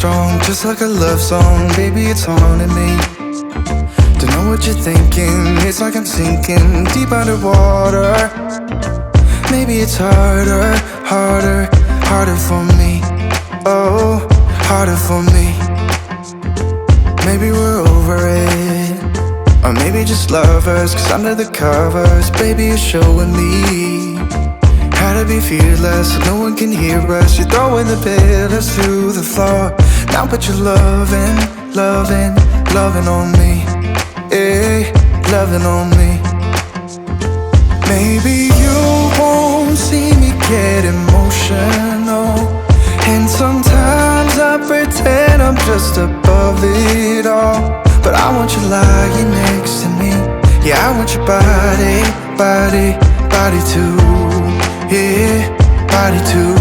strong, just like a love song. Baby, it's haunting me. Don't know what you're thinking. It's like I'm sinking deep underwater. Maybe it's harder, harder, harder for me. Oh, harder for me. Maybe we're over it, or maybe just lovers. Cause under the covers, baby, you're showing me how to be fearless so no one can hear us. You're throwing the pillars through the floor. Now put your loving, loving, loving on me. Eh, loving on me. Maybe you won't see me get emotional, and sometimes I pretend I'm just above it all. But I want you lying next to me. Yeah, I want your body, body, body too. Yeah, body too.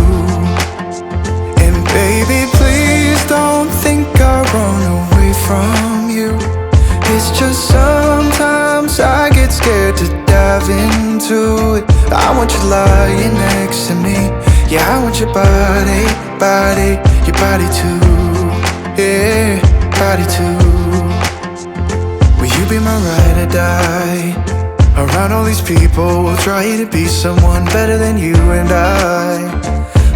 And baby, please don't think I run away from you. It's just sometimes I get scared to dive into it. I want you lying next to me. Yeah, I want your body, body, your body too. Yeah, body too. Will you be my ride or die? Around all these people, we'll try to be someone better than you and I.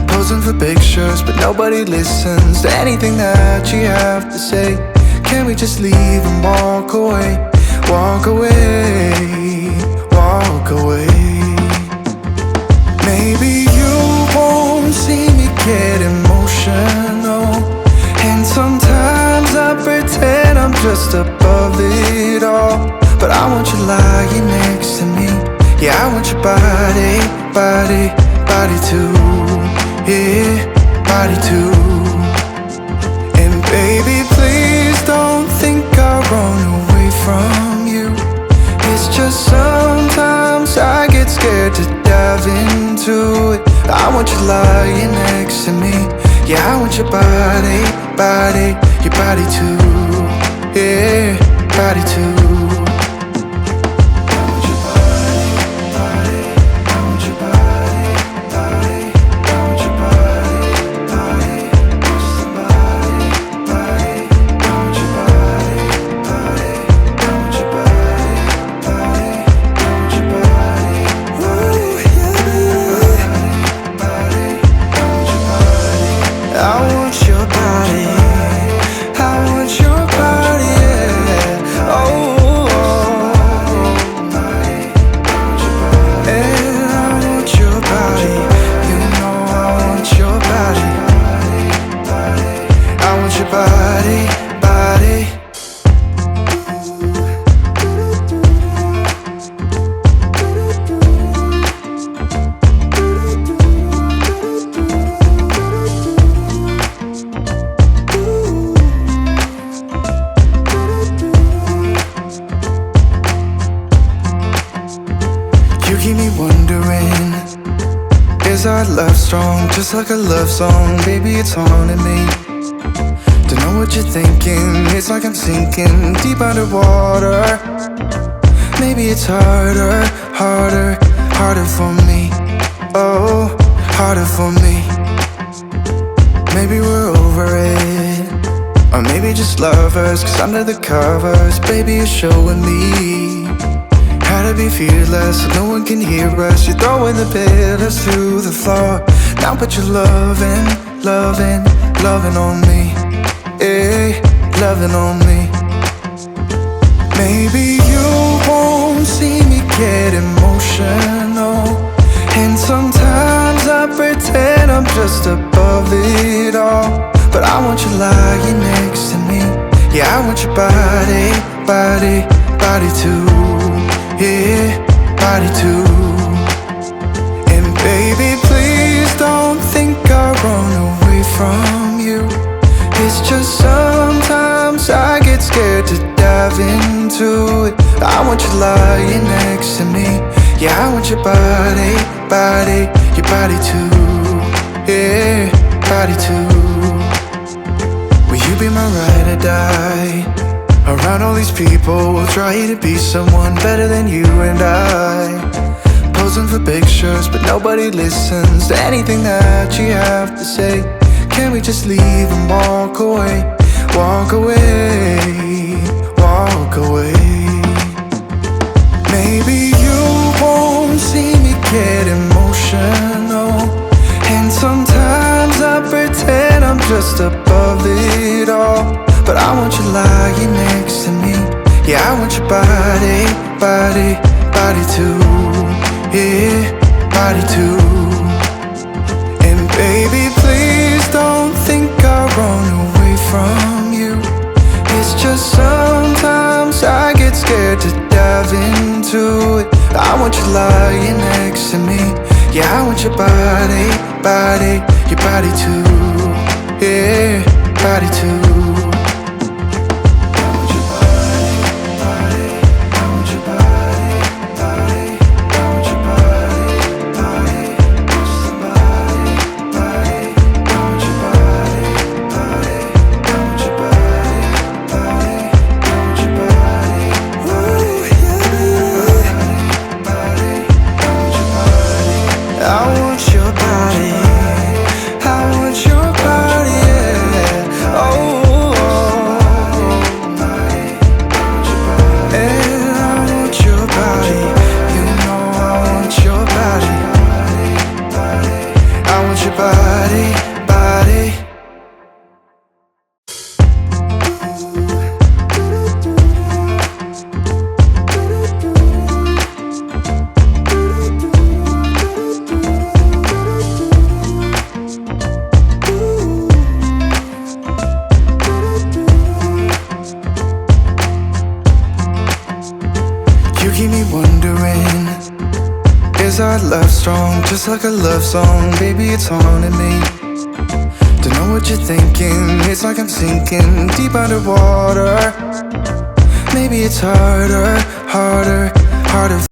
Posing for pictures, but nobody listens to anything that you have to say. Can we just leave and walk away? Walk away, walk away. Maybe you won't see me get emotional, and sometimes I pretend I'm just above it all. But I want you lying next to me. Yeah, I want your body, body, body too. Yeah, body too. And baby, please don't think I run away from you. It's just sometimes I get scared to dive into it. I want you lying next to me. Yeah, I want your body, body, your body too. Yeah, body too. You keep me wondering, is our love strong, just like a love song? Baby, it's haunting me. Don't know what you're thinking. It's like I'm sinking deep underwater. Maybe it's harder, harder, harder for me. Oh, harder for me. Maybe we're over it, or maybe just lovers. Cause under the covers, baby, you're showing me how to be fearless so no one can hear us. You're throwing the pillars through the floor. Now put your loving, loving, loving on me. Eh, loving on me. Maybe you won't see me get emotional, and sometimes I pretend I'm just above it all. But I want you lying next to me. Yeah, I want your body, body, body too. Yeah, body too. And baby, please don't think I run away from you. It's just sometimes I get scared to dive into it. I want you lying next to me. Yeah, I want your body, body, your body too. Yeah, body too. Will you be my ride or die? Around all these people, we'll try to be someone better than you and I. Posing for pictures, but nobody listens to anything that you have to say. Can't we just leave and walk away? Walk away, walk away. Maybe you won't see me get emotional, and sometimes I pretend I'm just above it all. But I want you lying next to me. Yeah, I want your body, body, body too. Yeah, body too. And baby, please don't think I'll run away from you. It's just sometimes I get scared to dive into it. I want you lying next to me. Yeah, I want your body, body, your body too. Yeah, body too. Body, body. You keep me wondering, is our love strong, just like a love song? Baby, it's haunting me. Don't know what you're thinking. It's like I'm sinking deep underwater. Maybe it's harder, harder, harder